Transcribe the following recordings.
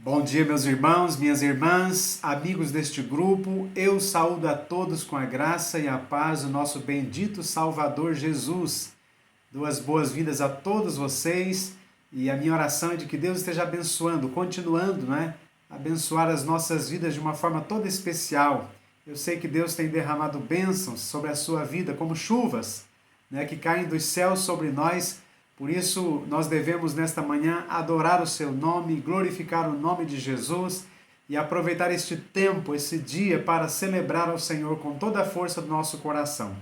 Bom dia, meus irmãos, minhas irmãs, amigos deste grupo. Eu saúdo a todos com a graça e a paz do nosso bendito Salvador Jesus. Dou as boas-vindas a todos vocês e a minha oração é de que Deus esteja abençoando, continuando, abençoar as nossas vidas de uma forma toda especial. Eu sei que Deus tem derramado bênçãos sobre a sua vida, como chuvas, que caem dos céus sobre nós. Por isso, nós devemos nesta manhã adorar o seu nome, glorificar o nome de Jesus e aproveitar este tempo, esse dia, para celebrar ao Senhor com toda a força do nosso coração.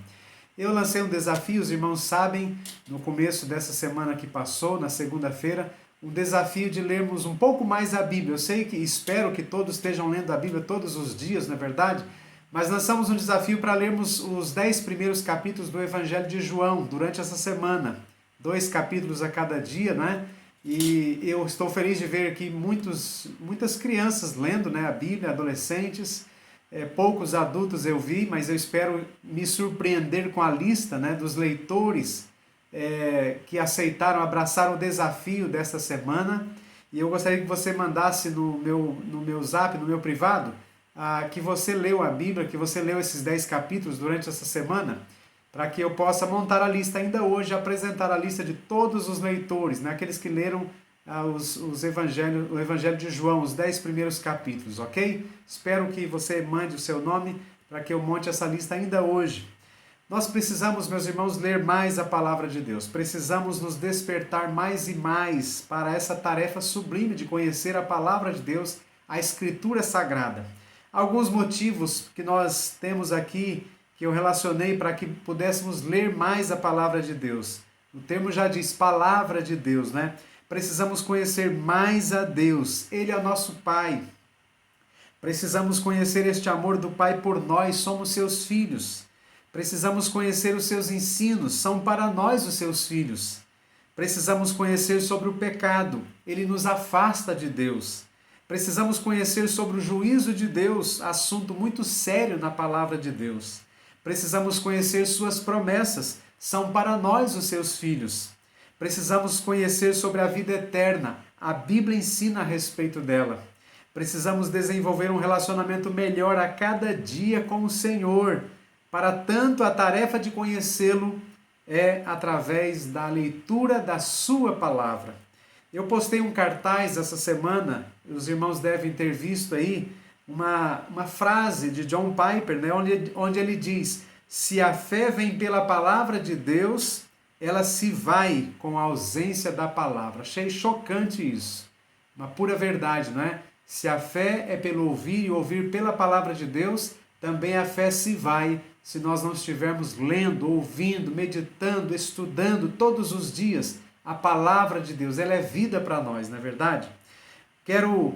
Eu lancei um desafio, os irmãos sabem, no começo dessa semana que passou, na segunda-feira, um desafio de lermos um pouco mais a Bíblia. Eu sei que espero que todos estejam lendo a Bíblia todos os dias, não é verdade? Mas lançamos um desafio para lermos os 10 primeiros capítulos do Evangelho de João durante essa semana. 2 capítulos a cada dia, E eu estou feliz de ver aqui muitas crianças lendo, a Bíblia, adolescentes, poucos adultos eu vi, mas eu espero me surpreender com a lista, dos leitores que aceitaram, abraçaram o desafio desta semana. E eu gostaria que você mandasse no meu zap, no meu privado, que você leu a Bíblia, que você leu esses 10 capítulos durante essa semana, para que eu possa montar a lista ainda hoje, apresentar a lista de todos os leitores, aqueles que leram o Evangelho de João, os 10 primeiros capítulos, ok? Espero que você mande o seu nome para que eu monte essa lista ainda hoje. Nós precisamos, meus irmãos, ler mais a palavra de Deus. Precisamos nos despertar mais e mais para essa tarefa sublime de conhecer a palavra de Deus, a Escritura Sagrada. Alguns motivos que nós temos aqui que eu relacionei para que pudéssemos ler mais a palavra de Deus. O termo já diz palavra de Deus, Precisamos conhecer mais a Deus. Ele é o nosso Pai. Precisamos conhecer este amor do Pai por nós, somos seus filhos. Precisamos conhecer os seus ensinos, são para nós os seus filhos. Precisamos conhecer sobre o pecado, ele nos afasta de Deus. Precisamos conhecer sobre o juízo de Deus, assunto muito sério na palavra de Deus. Precisamos conhecer suas promessas, são para nós os seus filhos. Precisamos conhecer sobre a vida eterna, a Bíblia ensina a respeito dela. Precisamos desenvolver um relacionamento melhor a cada dia com o Senhor. Para tanto, a tarefa de conhecê-lo é através da leitura da sua palavra. Eu postei um cartaz essa semana, os irmãos devem ter visto aí, uma frase de John Piper, onde ele diz: se a fé vem pela palavra de Deus, ela se vai com a ausência da palavra. Achei chocante isso. Uma pura verdade, Se a fé é pelo ouvir e ouvir pela palavra de Deus, também a fé se vai se nós não estivermos lendo, ouvindo, meditando, estudando todos os dias a palavra de Deus. Ela é vida para nós, não é verdade? Quero,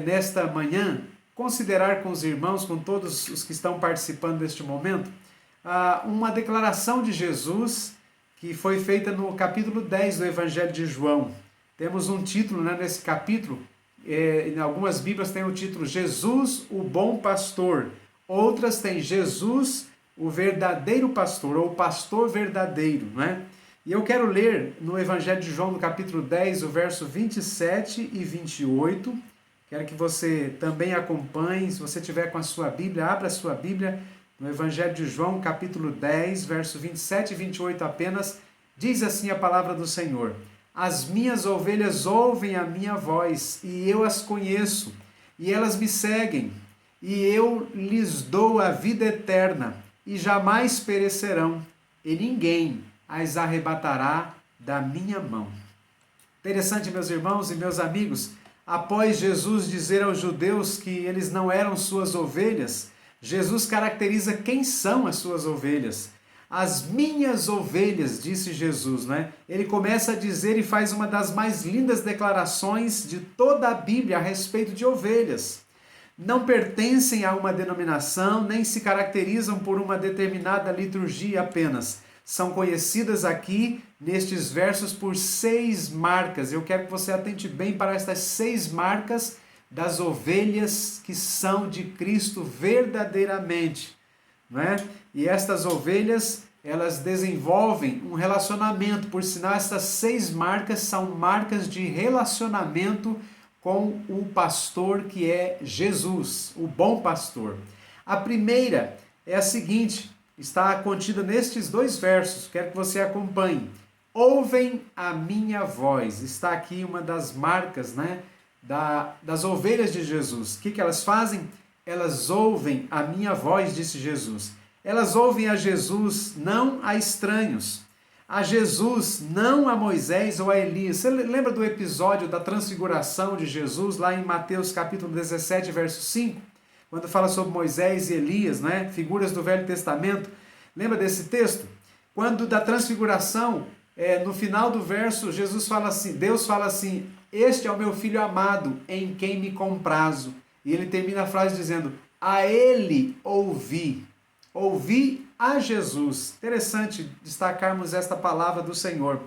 nesta manhã, considerar com os irmãos, com todos os que estão participando deste momento, uma declaração de Jesus que foi feita no capítulo 10 do Evangelho de João. Temos um título nesse capítulo, em algumas Bíblias tem o título Jesus, o bom pastor. Outras têm Jesus, o verdadeiro pastor, ou o pastor verdadeiro, E eu quero ler no Evangelho de João, no capítulo 10, o verso 27 e 28. Quero que você também acompanhe, se você tiver com a sua Bíblia, abra a sua Bíblia no Evangelho de João, capítulo 10, verso 27 e 28 apenas. Diz assim a palavra do Senhor: as minhas ovelhas ouvem a minha voz, e eu as conheço, e elas me seguem, e eu lhes dou a vida eterna, e jamais perecerão, e ninguém as arrebatará da minha mão. Interessante, meus irmãos e meus amigos, após Jesus dizer aos judeus que eles não eram suas ovelhas, Jesus caracteriza quem são as suas ovelhas. As minhas ovelhas, disse Jesus, Ele começa a dizer e faz uma das mais lindas declarações de toda a Bíblia a respeito de ovelhas. Não pertencem a uma denominação, nem se caracterizam por uma determinada liturgia apenas. São conhecidas aqui, nestes versos, por 6 marcas. Eu quero que você atente bem para estas 6 marcas das ovelhas que são de Cristo verdadeiramente. E estas ovelhas, elas desenvolvem um relacionamento. Por sinal, estas 6 marcas são marcas de relacionamento com o pastor que é Jesus, o bom pastor. A primeira é a seguinte, está contida nestes 2 versos, quero que você acompanhe. Ouvem a minha voz. Está aqui uma das marcas, né, das ovelhas de Jesus. O que elas fazem? Elas ouvem a minha voz, disse Jesus. Elas ouvem a Jesus, não a estranhos. A Jesus, não a Moisés ou a Elias. Você lembra do episódio da transfiguração de Jesus, lá em Mateus capítulo 17, verso 5? Quando fala sobre Moisés e Elias, né? Figuras do Velho Testamento. Lembra desse texto? Quando da transfiguração, no final do verso, Jesus fala assim, Deus fala assim, este é o meu filho amado, em quem me comprazo. E ele termina a frase dizendo, a ele ouvi. Ouvi a Jesus. Interessante destacarmos esta palavra do Senhor.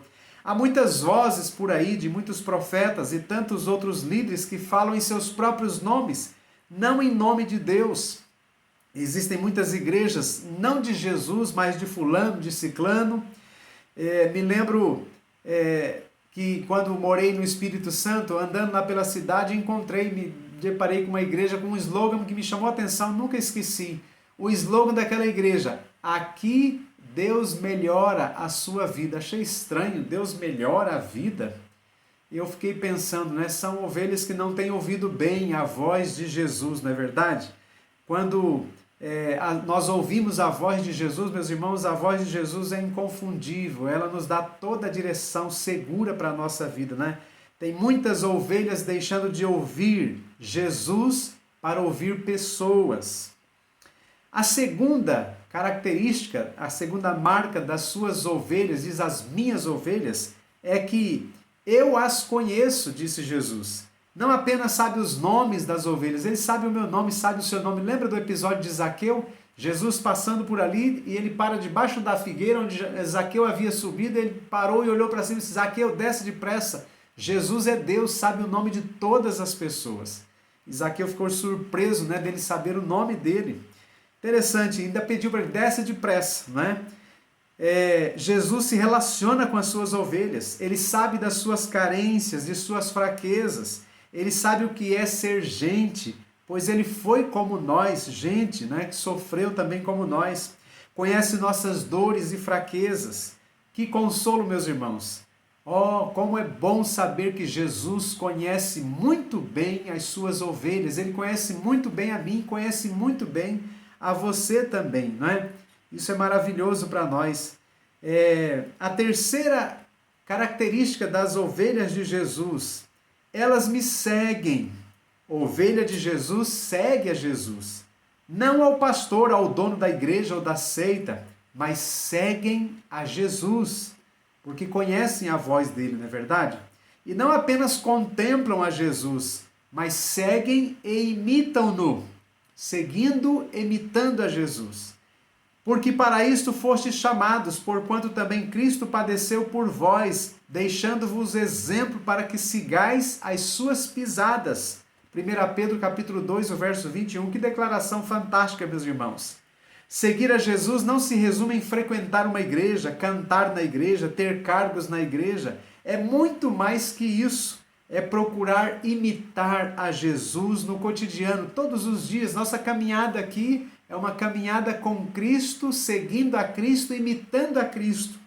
Há muitas vozes por aí, de muitos profetas e tantos outros líderes que falam em seus próprios nomes, não em nome de Deus. Existem muitas igrejas, não de Jesus, mas de fulano, de ciclano. Me lembro que quando morei no Espírito Santo, andando lá pela cidade, me deparei com uma igreja com um slogan que me chamou a atenção, nunca esqueci. O slogan daquela igreja, aqui Deus melhora a sua vida. Achei estranho, Deus melhora a vida? E eu fiquei pensando, né? São ovelhas que não têm ouvido bem a voz de Jesus, não é verdade? Quando nós ouvimos a voz de Jesus, meus irmãos, a voz de Jesus é inconfundível, ela nos dá toda a direção segura para a nossa vida, né? Tem muitas ovelhas deixando de ouvir Jesus para ouvir pessoas. A segunda característica, a segunda marca das suas ovelhas, diz as minhas ovelhas, é que eu as conheço, disse Jesus. Não apenas sabe os nomes das ovelhas, ele sabe o meu nome, sabe o seu nome. Lembra do episódio de Zaqueu? Jesus passando por ali e ele para debaixo da figueira onde Zaqueu havia subido, ele parou e olhou para cima e disse, Zaqueu, desce depressa. Jesus é Deus, sabe o nome de todas as pessoas. E Zaqueu ficou surpreso, né, dele saber o nome dele. Interessante, ainda pediu para ele, desce depressa, né? Jesus se relaciona com as suas ovelhas, ele sabe das suas carências, de suas fraquezas, ele sabe o que é ser gente, pois ele foi como nós, gente, né, que sofreu também como nós, conhece nossas dores e fraquezas. Que consolo, meus irmãos! Oh, como é bom saber que Jesus conhece muito bem as suas ovelhas, ele conhece muito bem a mim, conhece muito bem a você também, não é? Isso é maravilhoso para nós. A terceira característica das ovelhas de Jesus, elas me seguem. Ovelha de Jesus segue a Jesus. Não ao pastor, ao dono da igreja ou da seita, mas seguem a Jesus, porque conhecem a voz dele, não é verdade? E não apenas contemplam a Jesus, mas seguem e imitam-no. Seguindo, imitando a Jesus. Porque para isto fostes chamados, porquanto também Cristo padeceu por vós, deixando-vos exemplo para que sigais as suas pisadas. 1 Pedro capítulo 2, o verso 21, que declaração fantástica, meus irmãos. Seguir a Jesus não se resume em frequentar uma igreja, cantar na igreja, ter cargos na igreja. É muito mais que isso. É procurar imitar a Jesus no cotidiano, todos os dias. Nossa caminhada aqui é uma caminhada com Cristo, seguindo a Cristo, imitando a Cristo.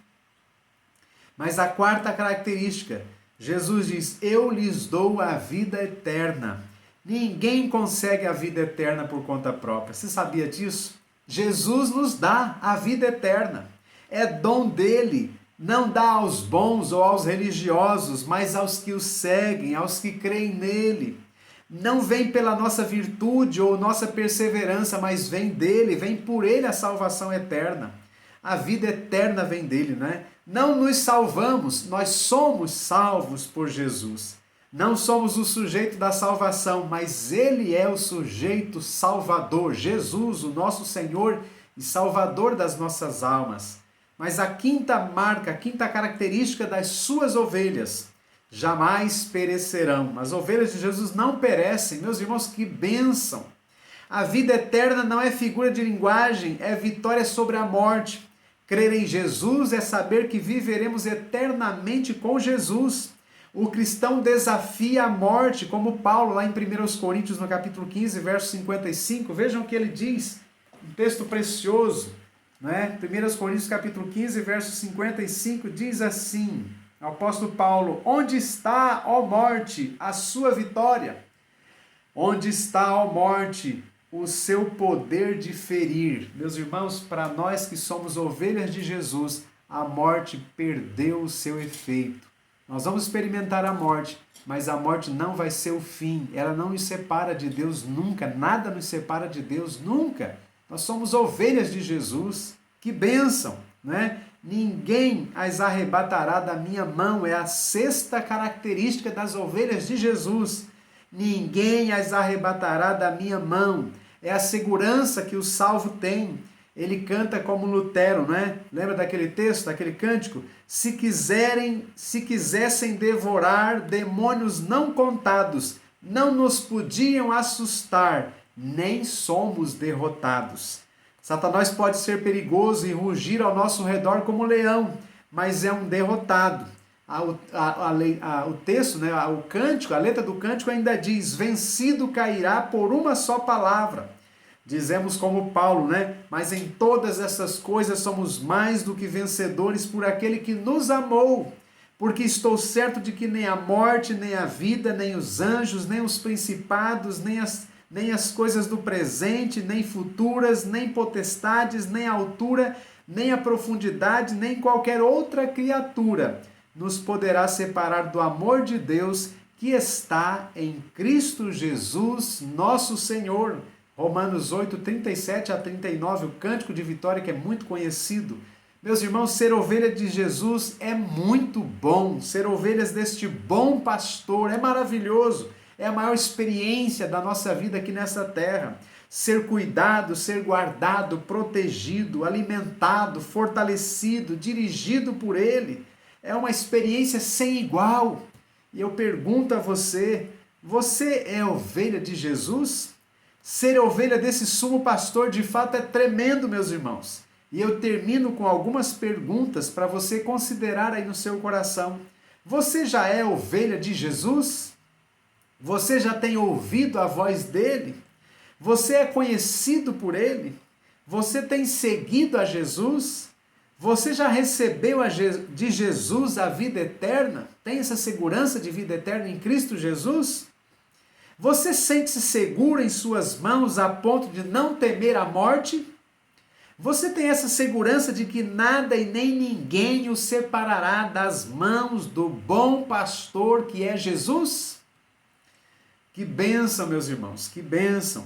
Mas a quarta característica, Jesus diz, eu lhes dou a vida eterna. Ninguém consegue a vida eterna por conta própria. Você sabia disso? Jesus nos dá a vida eterna. É dom dele. Não dá aos bons ou aos religiosos, mas aos que o seguem, aos que creem nele. Não vem pela nossa virtude ou nossa perseverança, mas vem dele, vem por ele a salvação eterna. A vida eterna vem dele, né? Não nos salvamos, nós somos salvos por Jesus. Não somos o sujeito da salvação, mas ele é o sujeito salvador, Jesus, o nosso Senhor e Salvador das nossas almas. Mas a quinta marca, a quinta característica das suas ovelhas, jamais perecerão. As ovelhas de Jesus não perecem. Meus irmãos, que bênção! A vida eterna não é figura de linguagem, é vitória sobre a morte. Crer em Jesus é saber que viveremos eternamente com Jesus. O cristão desafia a morte, como Paulo, lá em 1 Coríntios, no capítulo 15, verso 55. Vejam o que ele diz, um texto precioso, né? 1 Coríntios, capítulo 15, verso 55, diz assim, o apóstolo Paulo: onde está, ó morte, a sua vitória? Onde está, ó morte, o seu poder de ferir? Meus irmãos, para nós que somos ovelhas de Jesus, a morte perdeu o seu efeito. Nós vamos experimentar a morte, mas a morte não vai ser o fim. Ela não nos separa de Deus nunca. Nada nos separa de Deus nunca. Nós somos ovelhas de Jesus. Que bênção, né? Ninguém as arrebatará da minha mão. É a sexta característica das ovelhas de Jesus. Ninguém as arrebatará da minha mão. É a segurança que o salvo tem. Ele canta como Lutero, né? Lembra daquele texto, daquele cântico? Se quisessem devorar demônios não contados, não nos podiam assustar, nem somos derrotados. Satanás pode ser perigoso e rugir ao nosso redor como leão, mas é um derrotado. O texto, né, o cântico, a letra do cântico ainda diz: vencido cairá por uma só palavra. Dizemos como Paulo, né? Mas em todas essas coisas somos mais do que vencedores por aquele que nos amou. Porque estou certo de que nem a morte, nem a vida, nem os anjos, nem os principados, nem as coisas do presente, nem futuras, nem potestades, nem a altura, nem a profundidade, nem qualquer outra criatura nos poderá separar do amor de Deus que está em Cristo Jesus, nosso Senhor. Romanos 8, 37 a 39, o cântico de vitória que é muito conhecido. Meus irmãos, ser ovelha de Jesus é muito bom. Ser ovelhas deste bom pastor é maravilhoso. É a maior experiência da nossa vida aqui nessa terra. Ser cuidado, ser guardado, protegido, alimentado, fortalecido, dirigido por Ele. É uma experiência sem igual. E eu pergunto a você, você é ovelha de Jesus? Ser ovelha desse sumo pastor de fato é tremendo, meus irmãos. E eu termino com algumas perguntas para você considerar aí no seu coração. Você já é ovelha de Jesus? Você já tem ouvido a voz dele? Você é conhecido por ele? Você tem seguido a Jesus? Você já recebeu de Jesus a vida eterna? Tem essa segurança de vida eterna em Cristo Jesus? Você sente-se seguro em suas mãos a ponto de não temer a morte? Você tem essa segurança de que nada e nem ninguém o separará das mãos do bom pastor que é Jesus? Que bênção, meus irmãos, que bênção.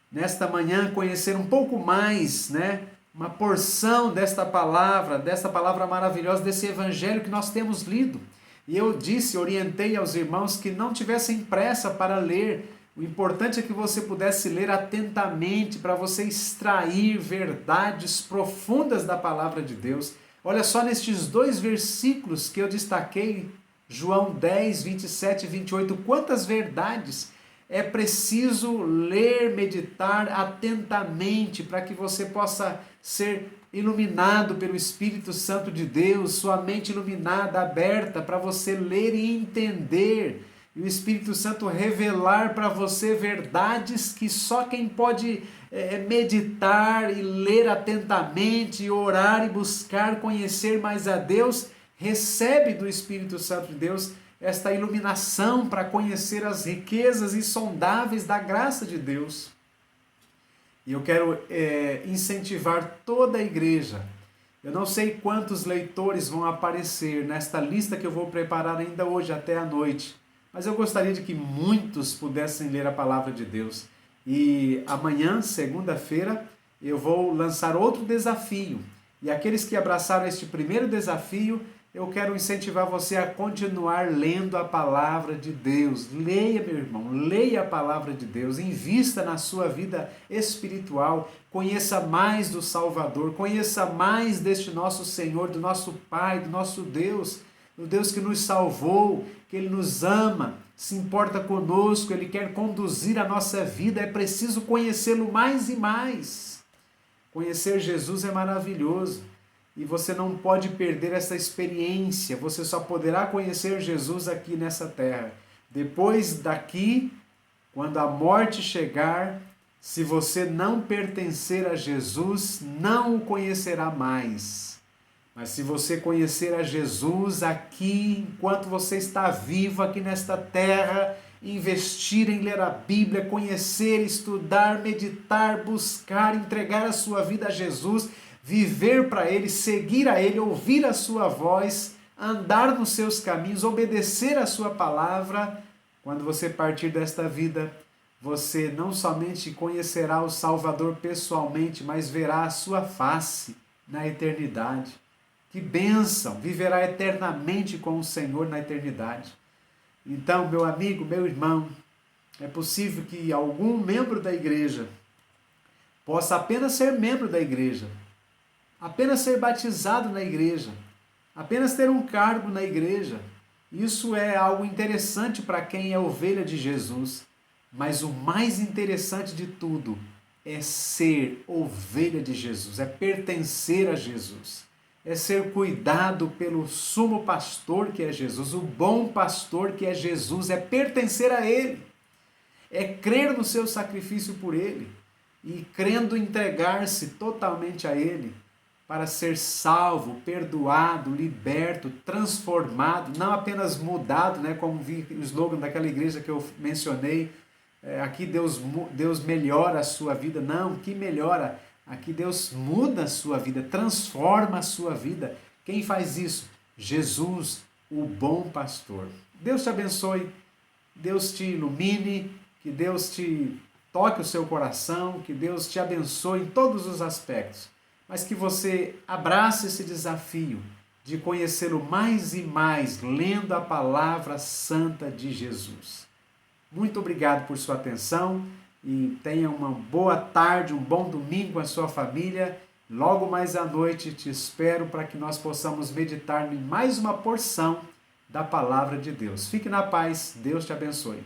Nesta manhã conhecer um pouco mais, né? Uma porção desta palavra maravilhosa, desse evangelho que nós temos lido. E eu orientei aos irmãos que não tivessem pressa para ler. O importante é que você pudesse ler atentamente para você extrair verdades profundas da palavra de Deus. Olha só nestes 2 versículos que eu destaquei, João 10, 27 e 28, quantas verdades é preciso ler, meditar atentamente para que você possa ser iluminado pelo Espírito Santo de Deus, sua mente iluminada, aberta para você ler e entender, e o Espírito Santo revelar para você verdades que só quem pode meditar e ler atentamente, orar e buscar conhecer mais a Deus, recebe do Espírito Santo de Deus esta iluminação para conhecer as riquezas insondáveis da graça de Deus. E eu quero incentivar toda a igreja. Eu não sei quantos leitores vão aparecer nesta lista que eu vou preparar ainda hoje até a noite, mas eu gostaria de que muitos pudessem ler a palavra de Deus. E amanhã, segunda-feira, eu vou lançar outro desafio. E aqueles que abraçaram este primeiro desafio, eu quero incentivar você a continuar lendo a palavra de Deus. Leia, meu irmão, leia a palavra de Deus, invista na sua vida espiritual, conheça mais do Salvador, conheça mais deste nosso Senhor, do nosso Pai, do nosso Deus, do Deus que nos salvou, que Ele nos ama, se importa conosco, Ele quer conduzir a nossa vida, é preciso conhecê-lo mais e mais. Conhecer Jesus é maravilhoso. e você não pode perder essa experiência. Você só poderá conhecer Jesus aqui nessa terra. Depois daqui, quando a morte chegar, se você não pertencer a Jesus, não o conhecerá mais. Mas se você conhecer a Jesus aqui, enquanto você está vivo aqui nesta terra, investir em ler a Bíblia, conhecer, estudar, meditar, buscar, entregar a sua vida a Jesus, viver para Ele, seguir a Ele, ouvir a sua voz, andar nos seus caminhos, obedecer a sua palavra, quando você partir desta vida, você não somente conhecerá o Salvador pessoalmente, mas verá a sua face na eternidade. Que bênção! Viverá eternamente com o Senhor na eternidade. Então, meu amigo, meu irmão, é possível que algum membro da igreja possa apenas ser membro da igreja, apenas ser batizado na igreja, apenas ter um cargo na igreja. Isso é algo interessante para quem é ovelha de Jesus. Mas o mais interessante de tudo é ser ovelha de Jesus, é pertencer a Jesus, é ser cuidado pelo sumo pastor que é Jesus, o bom pastor que é Jesus, é pertencer a Ele, é crer no seu sacrifício por Ele e crendo entregar-se totalmente a Ele para ser salvo, perdoado, liberto, transformado, não apenas mudado, né, como vi o slogan daquela igreja que eu mencionei, aqui Deus melhora a sua vida. Não, que melhora? Aqui Deus muda a sua vida, transforma a sua vida. Quem faz isso? Jesus, o bom pastor. Deus te abençoe, Deus te ilumine, que Deus te toque o seu coração, que Deus te abençoe em todos os aspectos. Mas que você abrace esse desafio de conhecê-lo mais e mais, lendo a palavra santa de Jesus. Muito obrigado por sua atenção e tenha uma boa tarde, um bom domingo com a sua família. Logo mais à noite te espero para que nós possamos meditar em mais uma porção da palavra de Deus. Fique na paz, Deus te abençoe.